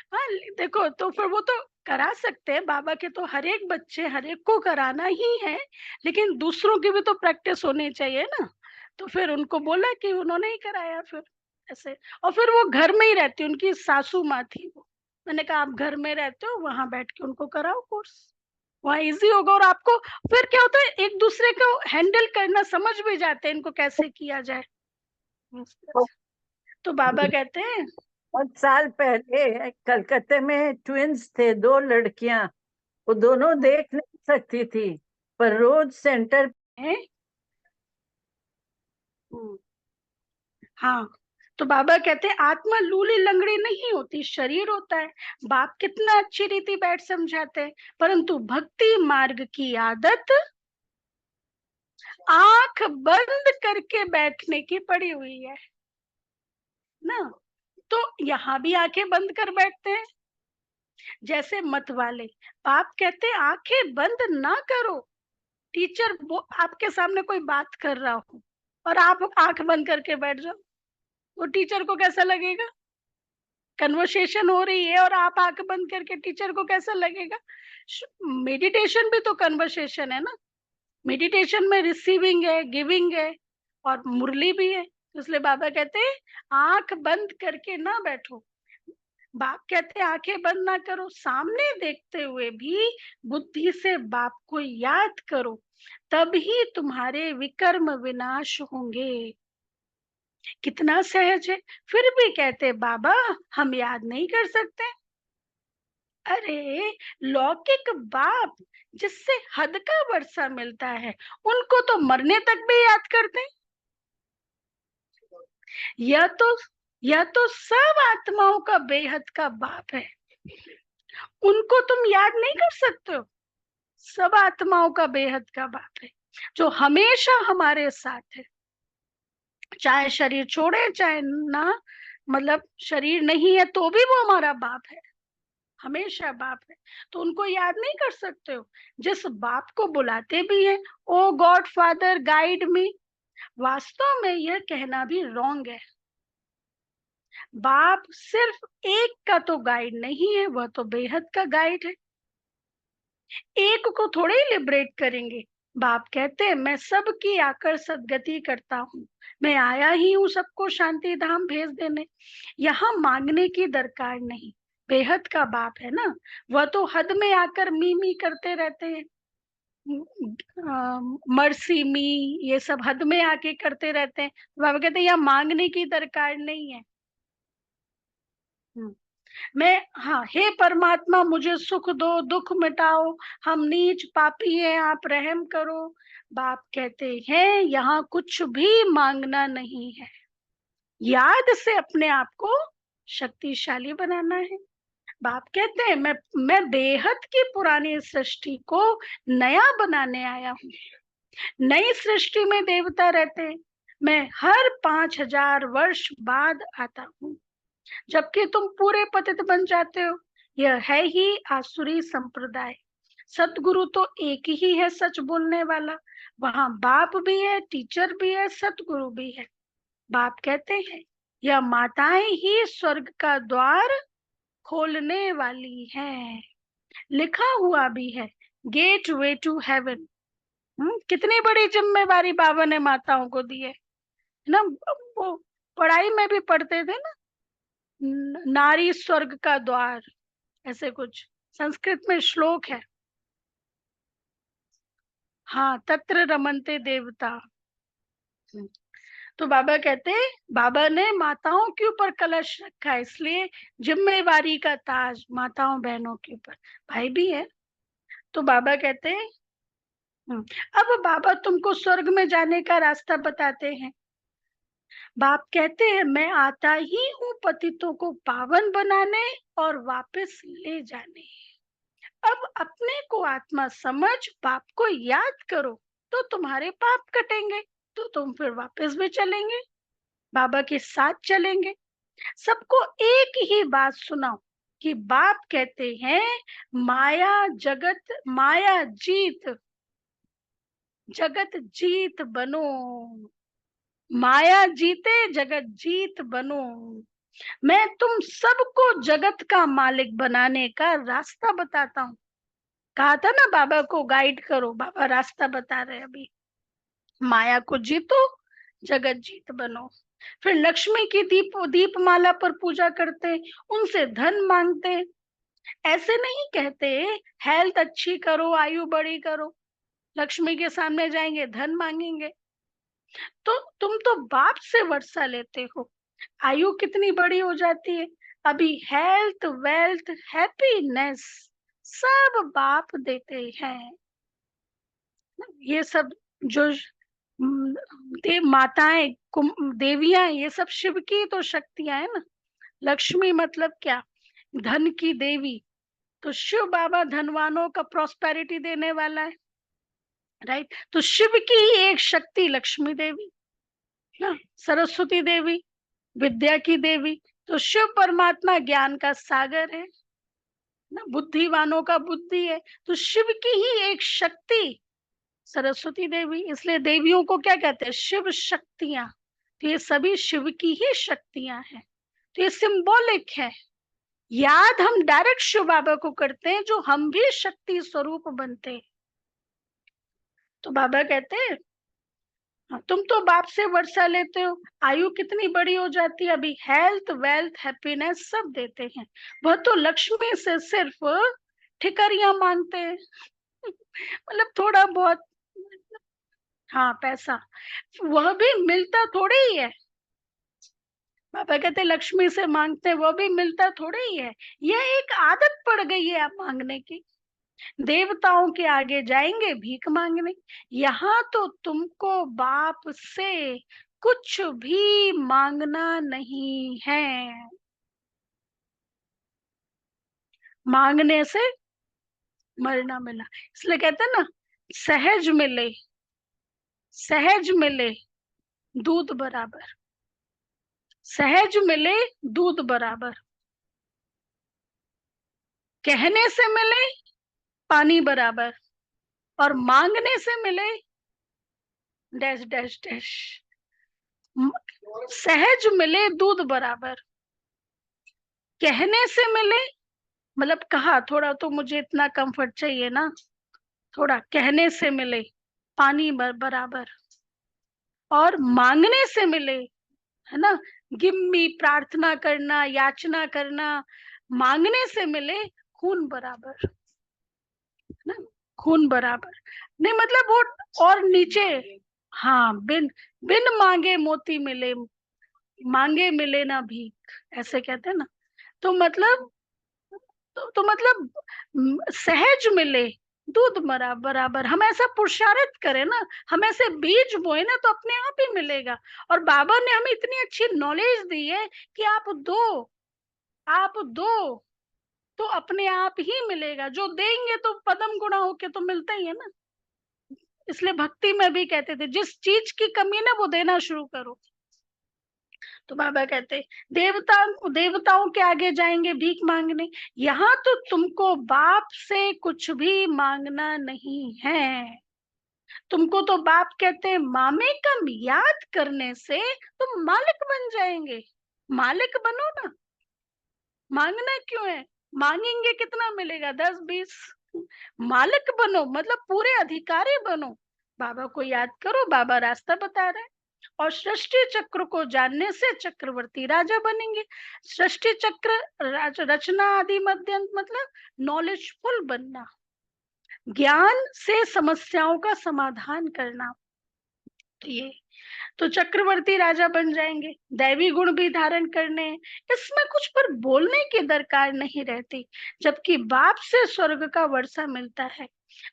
हाँ, देखो तो फिर वो तो करा सकते हैं, बाबा के तो हर एक बच्चे, हर एक को कराना ही है, लेकिन दूसरों की भी तो प्रैक्टिस होनी चाहिए ना। तो फिर उनको बोला कि उन्होंने ही कराया फिर ऐसे। और फिर वो घर में ही रहती, उनकी सासू माँ थी वो। मैंने कहा आप घर में रहते हो, वहां बैठ के उनको कराओ कोर्स, वहाँ इजी होगा। और आपको फिर क्या होता है, एक दूसरे को हैंडल करना समझ भी जाते हैं, इनको कैसे किया जाए। तो बाबा कहते हैं कुछ साल पहले कलकत्ते में ट्विंस थे, दो लड़कियां। वो दोनों देख नहीं सकती थी, पर रोज सेंटर हैं? हाँ, तो बाबा कहते हैं आत्मा लूली लंगड़ी नहीं होती, शरीर होता है। बाप कितना अच्छी रीति बैठ समझाते हैं, परंतु भक्ति मार्ग की आदत आंख बंद करके बैठने की पड़ी हुई है ना। तो यहाँ भी आंखें बंद कर बैठते हैं। जैसे मत वाले बाप कहते हैं आंखें बंद ना करो। टीचर वो आपके सामने कोई बात कर रहा हो और आप आंख बंद करके बैठ जाओ, वो टीचर को कैसा लगेगा? कन्वर्सेशन हो रही है और आप आंख बंद करके, टीचर को कैसा लगेगा? मेडिटेशन भी तो कन्वर्सेशन है ना। मेडिटेशन में रिसीविंग है, गिविंग है और मुरली भी है। इसलिए बाबा कहते हैं आंख बंद करके ना बैठो। बाप कहते हैं आंखें बंद ना करो, सामने देखते हुए भी बुद्धि से बाप को याद करो, तभी तुम्हारे विकर्म विनाश होंगे। कितना सहज है। फिर भी कहते बाबा हम याद नहीं कर सकते। अरे लौकिक बाप जिससे हद का वर्षा मिलता है, उनको तो मरने तक भी याद करते हैं। यह तो सब आत्माओं का बेहद का बाप है, उनको तुम याद नहीं कर सकते हो। सब आत्माओं का बेहद का बाप है जो हमेशा हमारे साथ है, चाहे शरीर छोड़े चाहे ना, मतलब शरीर नहीं है तो भी वो हमारा बाप है, हमेशा बाप है। तो उनको याद नहीं कर सकते हो। जिस बाप को बुलाते भी हैं ओ गॉड फादर गाइड मी, वास्तव में यह कहना भी रॉन्ग है। बाप सिर्फ एक का तो गाइड नहीं है, वह तो बेहद का गाइड है। एक को थोड़े ही लिबरेट करेंगे। बाप कहते हैं मैं सबकी आकर सदगति करता हूँ, मैं आया ही हूँ सबको शांति धाम भेज देने। यहाँ मांगने की दरकार नहीं। बेहद का बाप है ना, वह तो हद में आकर मी मी करते रहते हैं। मर्सी मी ये सब हद में आके करते रहते हैं। बाबा कहते हैं यहाँ मांगने की दरकार नहीं है। मैं, हाँ, हे परमात्मा मुझे सुख दो, दुख मिटाओ, हम नीच पापी हैं, आप रहम करो। बाप कहते हैं यहाँ कुछ भी मांगना नहीं है, याद से अपने आप को शक्तिशाली बनाना है। बाप कहते हैं मैं बेहद की पुरानी सृष्टि को नया बनाने आया हूँ। नई सृष्टि में देवता रहते हैं, मैं हर 5000 वर्ष बाद आता हूँ, जबकि तुम पूरे पतित बन जाते हो। यह है ही आसुरी संप्रदाय। सतगुरु तो एक ही है सच बोलने वाला, वहां बाप भी है, टीचर भी है, सतगुरु भी है। बाप कहते हैं यह माताएं ही स्वर्ग का द्वार खोलने वाली हैं। लिखा हुआ भी है गेट वे टू हेवन। कितनी बड़ी जिम्मेवारी बाबा ने माताओं को दी है ना। वो पढ़ाई में भी पढ़ते थे ना, नारी स्वर्ग का द्वार, ऐसे कुछ संस्कृत में श्लोक है। हाँ, तत्र रमन्ते देवता। तो बाबा कहते हैं बाबा ने माताओं के ऊपर कलश रखा है, इसलिए जिम्मेवारी का ताज माताओं बहनों के ऊपर। भाई भी है। तो बाबा कहते हैं अब बाबा तुमको स्वर्ग में जाने का रास्ता बताते हैं। बाप कहते हैं मैं आता ही हूँ पतितों को पावन बनाने और वापस ले जाने। अब अपने को आत्मा समझ बाप को याद करो तो तुम्हारे पाप कटेंगे, तो तुम फिर वापस भी चलेंगे, बाबा के साथ चलेंगे। सबको एक ही बात सुनाओ कि बाप कहते हैं माया जीत, जगत जीत बनो, माया जीते जगत जीत बनो। मैं तुम सबको जगत का मालिक बनाने का रास्ता बताता हूँ। कहा था ना बाबा को गाइड करो, बाबा रास्ता बता रहे अभी। माया को जीतो, जगत जीत बनो। फिर लक्ष्मी की दीपमाला पर पूजा करते, उनसे धन मांगते। ऐसे नहीं कहते हेल्थ अच्छी करो, आयु बड़ी करो, लक्ष्मी के सामने जाएंगे धन मांगेंगे। तो तुम तो बाप से वर्षा लेते हो, आयु कितनी बड़ी हो जाती है। अभी हेल्थ वेल्थ हैप्पीनेस सब बाप देते हैं। ये सब जो माताएं देवियां, ये सब शिव की तो शक्तियां है ना। लक्ष्मी मतलब क्या? धन की देवी। तो शिव बाबा धनवानों का प्रॉस्पेरिटी देने वाला है। राइट। तो शिव की ही एक शक्ति लक्ष्मी देवी ना, सरस्वती देवी विद्या की देवी। तो शिव परमात्मा ज्ञान का सागर है ना, बुद्धिवानों का बुद्धि है। तो शिव की ही एक शक्ति सरस्वती देवी, इसलिए देवियों को क्या कहते हैं, शिव शक्तियां। तो ये सभी शिव की ही शक्तियां हैं। तो ये सिंबॉलिक है। याद हम डायरेक्ट शिव बाबा को करते हैं, जो हम भी शक्ति स्वरूप बनते हैं। तो बाबा कहते हैं, हाँ, तुम तो बाप से वर्षा लेते हो, आयु कितनी बड़ी हो जाती है, अभी हेल्थ वेल्थ हैप्पीनेस सब देते हैं। वह तो लक्ष्मी से सिर्फ ठिकरियां मांगते हैं। मतलब थोड़ा बहुत, हाँ पैसा, वह भी मिलता थोड़े ही है। पापा कहते लक्ष्मी से मांगते हैं, वो भी मिलता थोड़े ही है। यह एक आदत पड़ गई है आप मांगने की। देवताओं के आगे जाएंगे भीख मांगने, यहाँ तो तुमको बाप से कुछ भी मांगना नहीं है। मांगने से मरना मिला, इसलिए कहते हैं ना, सहज मिले, सहज मिले दूध बराबर, सहज मिले दूध बराबर, कहने से मिले पानी बराबर, और मांगने से मिले डैश डैश डैश। सहज मिले दूध बराबर, कहने से मिले, मतलब कहा थोड़ा तो मुझे इतना कंफर्ट चाहिए ना, थोड़ा कहने से मिले पानी बराबर, और मांगने से मिले, है ना, गिम्मी प्रार्थना करना याचना करना, मांगने से मिले खून बराबर, है ना, खून बराबर। नहीं मतलब वो और नीचे, हाँ, बिन बिन मांगे मोती मिले, मांगे मिले ना भीख, ऐसे कहते हैं ना। तो मतलब तो मतलब सहज मिले दूध बराबर। हम ऐसा पुरुषार्थ करें ना, हम ऐसे बीज बोए ना, तो अपने आप ही मिलेगा। और बाबा ने हमें इतनी अच्छी नॉलेज दी है कि आप दो, आप दो, तो अपने आप ही मिलेगा। जो देंगे तो पदम गुणा होके तो मिलता ही है ना। इसलिए भक्ति में भी कहते थे, जिस चीज की कमी ना वो देना शुरू करो। तो बाबा कहते, देवताओं के आगे जाएंगे भीख मांगने, यहाँ तो तुमको बाप से कुछ भी मांगना नहीं है। तुमको तो बाप कहते हैं मामे कम याद करने से तुम मालिक बन जाएंगे। मालिक बनो ना, मांगना क्यों है, मांगेंगे कितना मिलेगा, 10-20। मालिक बनो, मतलब पूरे अधिकारी बनो। बाबा को याद करो, बाबा रास्ता बता रहे हैं। और सृष्टि चक्र को जानने से चक्रवर्ती राजा बनेंगे। सृष्टि चक्र, रचना आदि मध्यंत, मतलब नॉलेजफुल बनना, ज्ञान से समस्याओं का समाधान करना। तो ये, तो चक्रवर्ती राजा बन जाएंगे, दैवी गुण भी धारण करने हैं, इसमें कुछ पर बोलने की दरकार नहीं रहती, जबकि बाप से स्वर्ग का वर्षा मिलता है।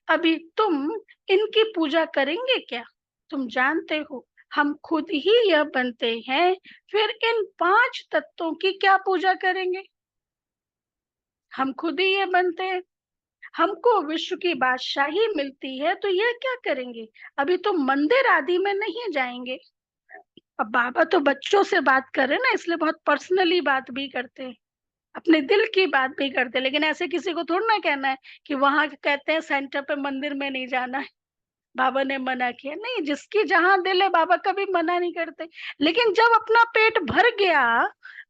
अभी तुम इनकी पूजा करेंगे क्या? तुम जानते हो हम खुद ही यह बनते हैं, फिर इन 5 तत्वों की क्या पूजा करेंगे? हम खुद ही ये बनते हैं, हमको विश्व की बादशाही मिलती है, तो यह क्या करेंगे? अभी तो मंदिर आदि में नहीं जाएंगे। अब बाबा तो बच्चों से बात कर रहे हैं ना, इसलिए बहुत पर्सनली बात भी करते हैं, अपने दिल की बात भी करते हैं। लेकिन ऐसे किसी को थोड़ा ना कहना है कि वहां कहते हैं सेंटर पे मंदिर में नहीं जाना है, बाबा ने मना किया। नहीं, जिसकी जहां दिल है बाबा कभी मना नहीं करते। लेकिन जब अपना पेट भर गया,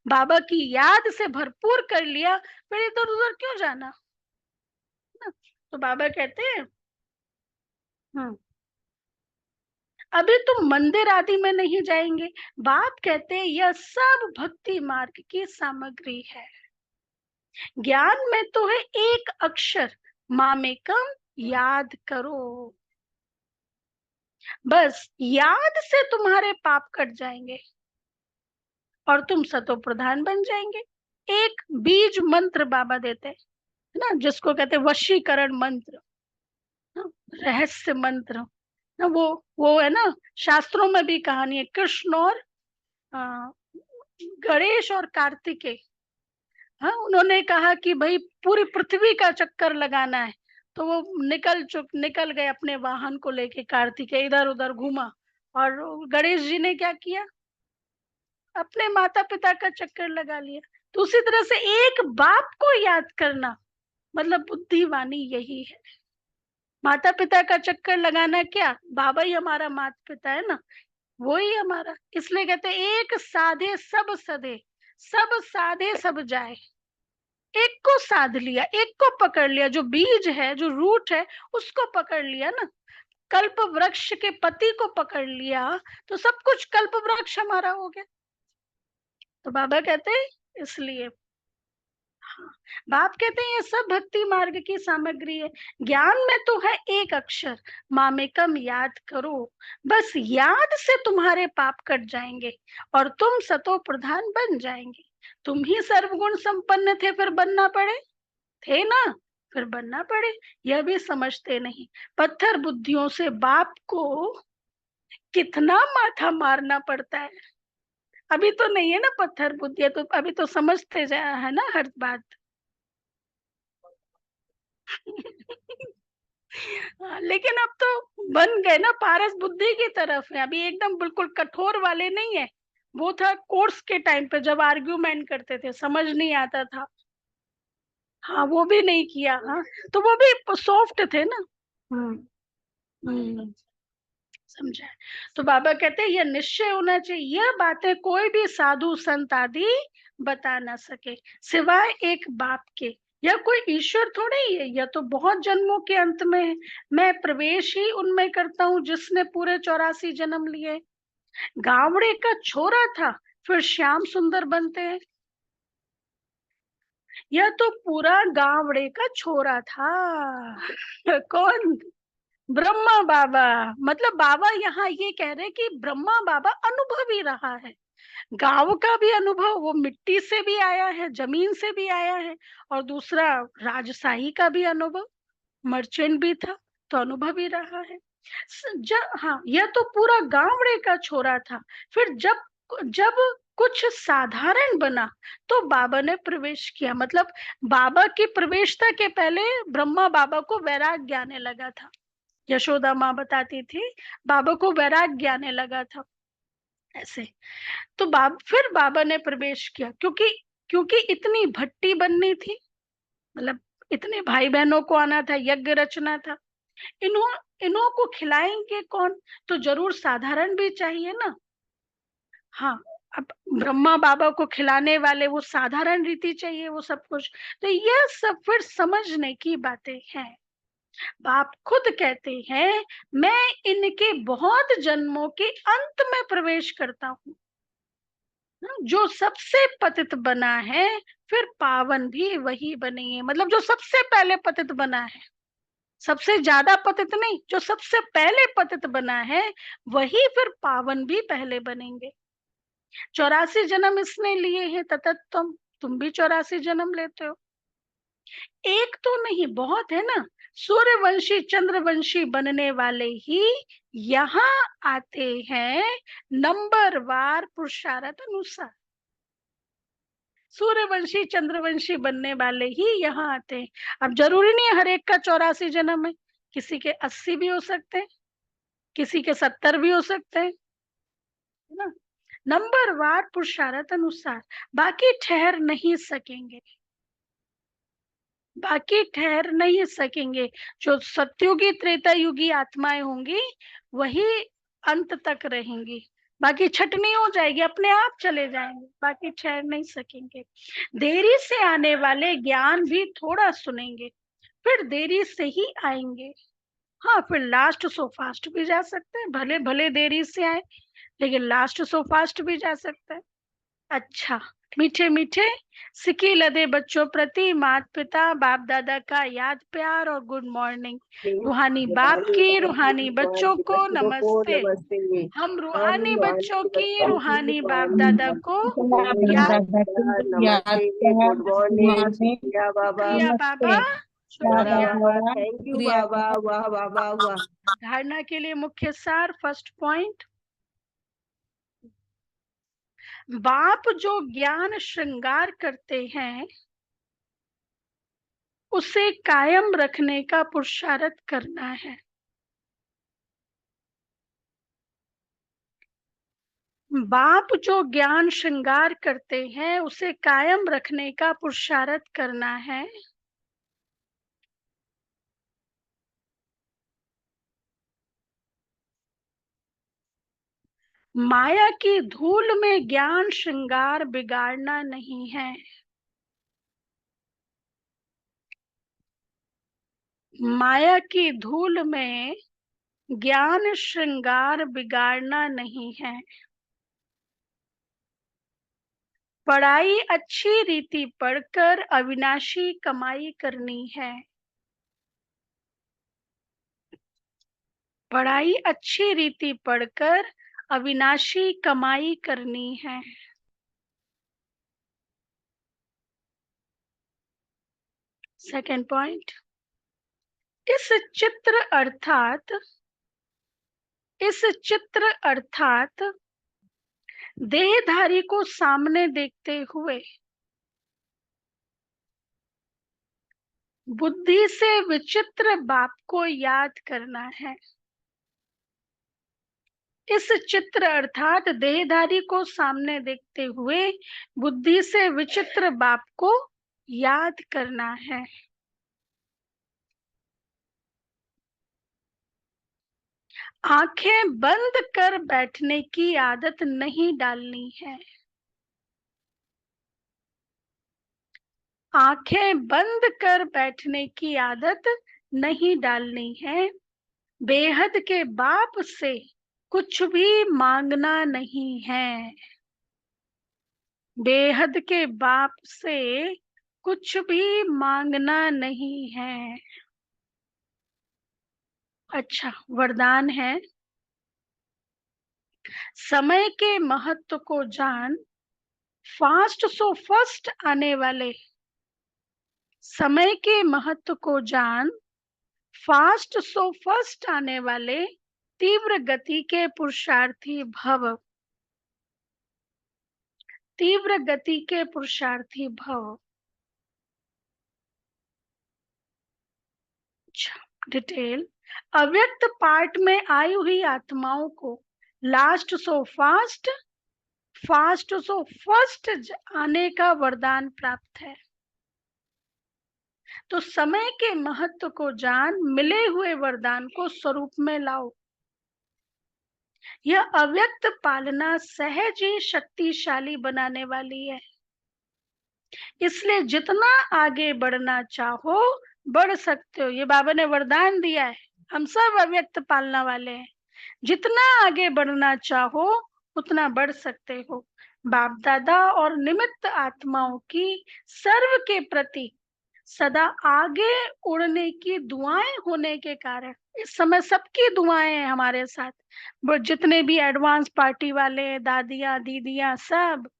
बाबा की याद से भरपूर कर लिया, फिर इधर उधर क्यों जाना ना? तो बाबा कहते हैं, हम्म, अभी तुम मंदिर आदि में नहीं जाएंगे। बाप कहते हैं यह सब भक्ति मार्ग की सामग्री है। ज्ञान में तो है एक अक्षर, मामेकम, याद करो। बस याद से तुम्हारे पाप कट जाएंगे और तुम सतो प्रधान बन जाएंगे। एक बीज मंत्र बाबा देते हैं ना, जिसको कहते हैं वशीकरण मंत्र, ना, रहस्य मंत्र ना, वो है ना, शास्त्रों में भी कहानी है, कृष्ण और आ, गणेश और कार्तिकेय। हाँ, उन्होंने कहा कि भाई पूरी पृथ्वी का चक्कर लगाना है, तो वो निकल गए अपने वाहन को लेके, कार्तिकेय इधर उधर घूमा। और गणेश जी ने क्या किया, अपने माता पिता का चक्कर लगा लिया। तो उसी तरह से एक बाप को याद करना मतलब बुद्धिवानी यही है। माता पिता का चक्कर लगाना, क्या बाबा ही हमारा माता पिता है ना, वो ही हमारा। इसलिए कहते हैं, एक साधे सब सधे, सब साधे सब जाए। एक को साध लिया, एक को पकड़ लिया, जो बीज है, जो रूट है, उसको पकड़ लिया ना, कल्प वृक्ष के पति को पकड़ लिया, तो सब कुछ कल्प वृक्ष हमारा हो गया। तो बाबा कहते हैं इसलिए, हाँ, बाप कहते हैं ये सब भक्ति मार्ग की सामग्री है। ज्ञान में तो है एक अक्षर, मामेकम याद करो, बस याद से तुम्हारे पाप कट जाएंगे और तुम सतो प्रधान बन जाएंगे। तुम ही सर्वगुण संपन्न थे, फिर बनना पड़े, थे ना, फिर बनना पड़े। यह भी समझते नहीं, पत्थर बुद्धियों से बाप को कितना माथा मारना पड़ता है। अभी तो नहीं है ना पत्थर बुद्धि, तो अभी तो समझते जा है ना हर बात। हाँ, लेकिन अब तो बन गए ना, पारस बुद्धि की तरफ है, अभी एकदम बिल्कुल कठोर वाले नहीं है। वो था कोर्स के टाइम पे, जब आर्ग्यूमेंट करते थे, समझ नहीं आता था। हाँ, वो भी नहीं किया। हाँ, तो वो भी सॉफ्ट थे ना। हम्म। हम्म। समझा। तो बाबा कहते हैं यह निश्चय होना चाहिए, यह बातें कोई भी साधु संत आदि बता ना सके सिवाय एक बाप के। यह कोई ईश्वर थोड़े ही है, यह तो बहुत जन्मों के अंत में है। मैं प्रवेश ही उनमें करता हूँ जिसने पूरे 84 जन्म लिए। गावड़े का छोरा था, फिर श्याम सुंदर बनते हैं। यह तो पूरा गावड़े का छोरा था। कौन? ब्रह्मा बाबा। मतलब बाबा यहाँ ये कह रहे कि ब्रह्मा बाबा अनुभवी रहा है, गांव का भी अनुभव, वो मिट्टी से भी आया है, जमीन से भी आया है। और दूसरा राजशाही का भी अनुभव, मर्चेंट भी था, तो अनुभवी रहा है। हाँ, यह तो पूरा गावड़े का छोरा था। फिर जब जब कुछ साधारण बना तो बाबा ने प्रवेश किया। मतलब बाबा की प्रवेशता के पहले ब्रह्मा बाबा को वैराग्य आने लगा था। यशोदा माँ बताती थी, बाबा को वैराग्य आने लगा था ऐसे। तो फिर बाबा ने प्रवेश किया, क्योंकि क्योंकि इतनी भट्टी बननी थी, मतलब इतने भाई बहनों को आना था, यज्ञ रचना था। इन्हों इन्हों को खिलाएंगे कौन, तो जरूर साधारण भी चाहिए ना। हाँ, अब ब्रह्मा बाबा को खिलाने वाले, वो साधारण रीति चाहिए, वो सब कुछ। तो यह सब फिर समझने की बातें हैं। बाप खुद कहते हैं, मैं इनके बहुत जन्मों के अंत में प्रवेश करता हूँ। जो सबसे पतित बना है, फिर पावन भी वही बनेंगे। मतलब जो सबसे पहले पतित बना है, सबसे ज्यादा पतित नहीं, जो सबसे पहले पतित बना है, वही फिर पावन भी पहले बनेंगे। 84 जन्म इसने लिए हैं, ततत तुम भी 84 जन्म लेते हो। एक तो नहीं, बहुत है ना। सूर्यवंशी चंद्रवंशी बनने वाले ही यहाँ आते हैं, नंबर वार पुरुषार्थ अनुसार। सूर्यवंशी चंद्रवंशी बनने वाले ही यहाँ आते हैं। अब जरूरी नहीं है हर एक का 84 जन्म है, किसी के 80 भी हो सकते हैं, किसी के 70 भी हो सकते हैं, है ना। नंबर वार पुरुषार्थ अनुसार, बाकी ठहर नहीं सकेंगे, बाकी ठहर नहीं सकेंगे। जो सत्युगी त्रेता युगी आत्माएं होंगी, वही अंत तक रहेंगी। बाकी छटनी हो जाएगी, अपने आप चले जाएंगे, बाकी ठहर नहीं सकेंगे। देरी से आने वाले ज्ञान भी थोड़ा सुनेंगे, फिर देरी से ही आएंगे। हाँ, फिर लास्ट सो फास्ट भी जा सकते हैं, भले भले देरी से आए, लेकिन लास्ट सो फास्ट भी जा सकता है। अच्छा, मीठे मीठे सिकी लदे बच्चों प्रति माता पिता बाप दादा का याद प्यार और गुड मॉर्निंग। रूहानी बाप की, रूहानी बच्चों को नमस्ते। नमस्ते। हम हम रूहानी बच्चों रूहानी की, बच्चों की रूहानी बाप दादा को याद। नमस्ते, गुड मॉर्निंग, शुक्रिया बाबा। शुक्रिया बाबा, शुक्रिया शुक्रिया। बाबा, थैंक यू बाबा, वाह बाबा वाह। धारणा के लिए मुख्य सार, फर्स्ट पॉइंट, बाप जो ज्ञान श्रृंगार करते हैं, उसे कायम रखने का पुरुषार्थ करना है। बाप जो ज्ञान श्रृंगार करते हैं उसे कायम रखने का पुरुषार्थ करना है। माया की धूल में ज्ञान श्रृंगार बिगाड़ना नहीं है। माया की धूल में ज्ञान श्रृंगार बिगाड़ना नहीं है। पढ़ाई अच्छी रीति पढ़कर अविनाशी कमाई करनी है। पढ़ाई अच्छी रीति पढ़कर अविनाशी कमाई करनी है। सेकंड पॉइंट, इस चित्र अर्थात देहधारी को सामने देखते हुए बुद्धि से विचित्र बाप को याद करना है। इस चित्र अर्थात देहधारी को सामने देखते हुए बुद्धि से विचित्र बाप को याद करना है। आंखें बंद कर बैठने की आदत नहीं डालनी है। आंखें बंद कर बैठने की आदत नहीं डालनी है। बेहद के बाप से कुछ भी मांगना नहीं है। बेहद के बाप से कुछ भी मांगना नहीं है। अच्छा, वरदान है, समय के महत्व को जान, फास्ट सो फर्स्ट आने वाले। समय के महत्व को जान, फास्ट सो फर्स्ट आने वाले तीव्र गति के पुरुषार्थी भव। तीव्र गति के पुरुषार्थी भव। डिटेल, अव्यक्त पार्ट में आई हुई आत्माओं को last so fast, fast so first आने का वरदान प्राप्त है। तो समय के महत्व को जान, मिले हुए वरदान को स्वरूप में लाओ। यह अव्यक्त पालना सहज ही शक्तिशाली बनाने वाली है। इसलिए जितना आगे बढ़ना चाहो बढ़ सकते हो। ये बाबा ने वरदान दिया है, हम सब अव्यक्त पालना वाले हैं। जितना आगे बढ़ना चाहो उतना बढ़ सकते हो। बाप दादा और निमित्त आत्माओं की सर्व के प्रति सदा आगे उड़ने की दुआएं होने के कारण इस समय सबकी दुआएं हैं हमारे साथ। वो जितने भी एडवांस पार्टी वाले, दादियां दीदियां, सब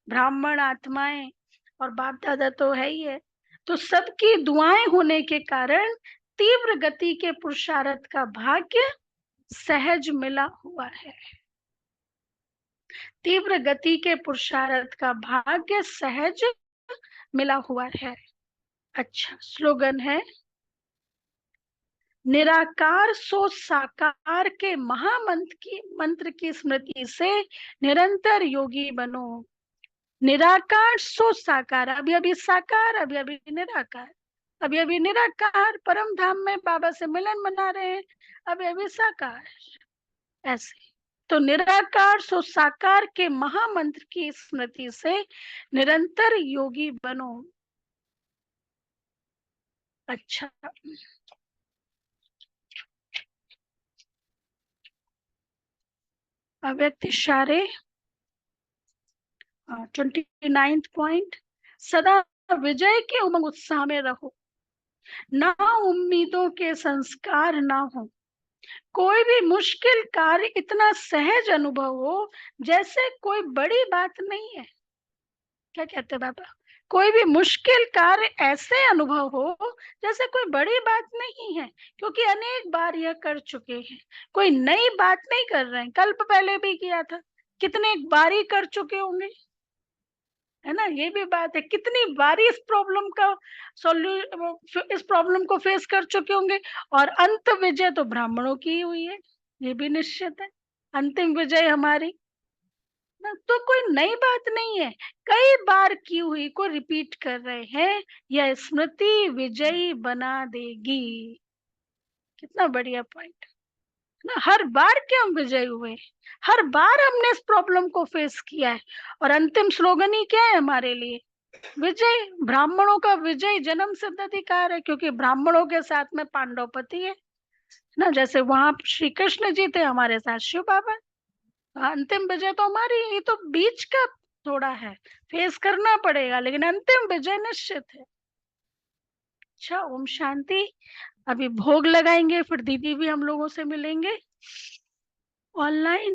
ब्राह्मण आत्माएं और बाप दादा तो है ही है। तो सबकी दुआएं होने के कारण तीव्र गति के पुरुषार्थ का भाग्य सहज मिला हुआ है। तीव्र गति के पुरुषार्थ का भाग्य सहज मिला हुआ है। अच्छा, स्लोगन है, निराकार सो साकार के मंत्र की स्मृति से निरंतर योगी बनो। निराकार सो साकार, अभी अभी साकार, अभी अभी निराकार, अभी अभी निराकार परम धाम में बाबा से मिलन मना रहे हैं, अभी अभी साकार। ऐसे तो निराकार सो साकार के महामंत्र की स्मृति से निरंतर योगी बनो। अच्छा, अव्यक्त इशारे 29 पॉइंट, सदा विजय के उमंग उत्साह में रहो, ना उम्मीदों के संस्कार ना हो। कोई भी मुश्किल कार्य इतना सहज अनुभव हो जैसे कोई बड़ी बात नहीं है। क्या कहते हैं बाबा? कोई भी मुश्किल कार्य ऐसे अनुभव हो जैसे कोई बड़ी बात नहीं है, क्योंकि अनेक बार यह कर चुके हैं। कोई नई बात नहीं कर रहे हैं, कल्प पहले भी किया था, कितने बार ही कर चुके होंगे। है ना? ये भी बात है, कितनी बारी इस प्रॉब्लम का इस प्रॉब्लम को फेस कर चुके होंगे, और अंत विजय तो ब्राह्मणों की ही हुई है, ये भी निश्चित है, अंतिम विजय हमारी ना। तो कोई नई बात नहीं है, कई बार की हुई को रिपीट कर रहे हैं, यह स्मृति विजयी बना देगी। कितना बढ़िया पॉइंट ना, हर बार के हम विजयी हुए, हर बार हमने इस प्रॉब्लम को फेस किया है, और अंतिम स्लोगन ही क्या है हमारे लिए? विजय। ब्राह्मणों का विजय जन्म सिद्ध अधिकार है, क्योंकि ब्राह्मणों के साथ में पांडवपति है ना, जैसे वहां श्री कृष्ण जी थे, हमारे साथ शिव बाबा है। अंतिम विजय तो हमारी, ये तो बीच का थोड़ा है, फेस करना पड़ेगा, लेकिन अंतिम विजय निश्चित है। अच्छा, ओम शांति। अभी भोग लगाएंगे, फिर दीदी भी हम लोगों से मिलेंगे ऑनलाइन।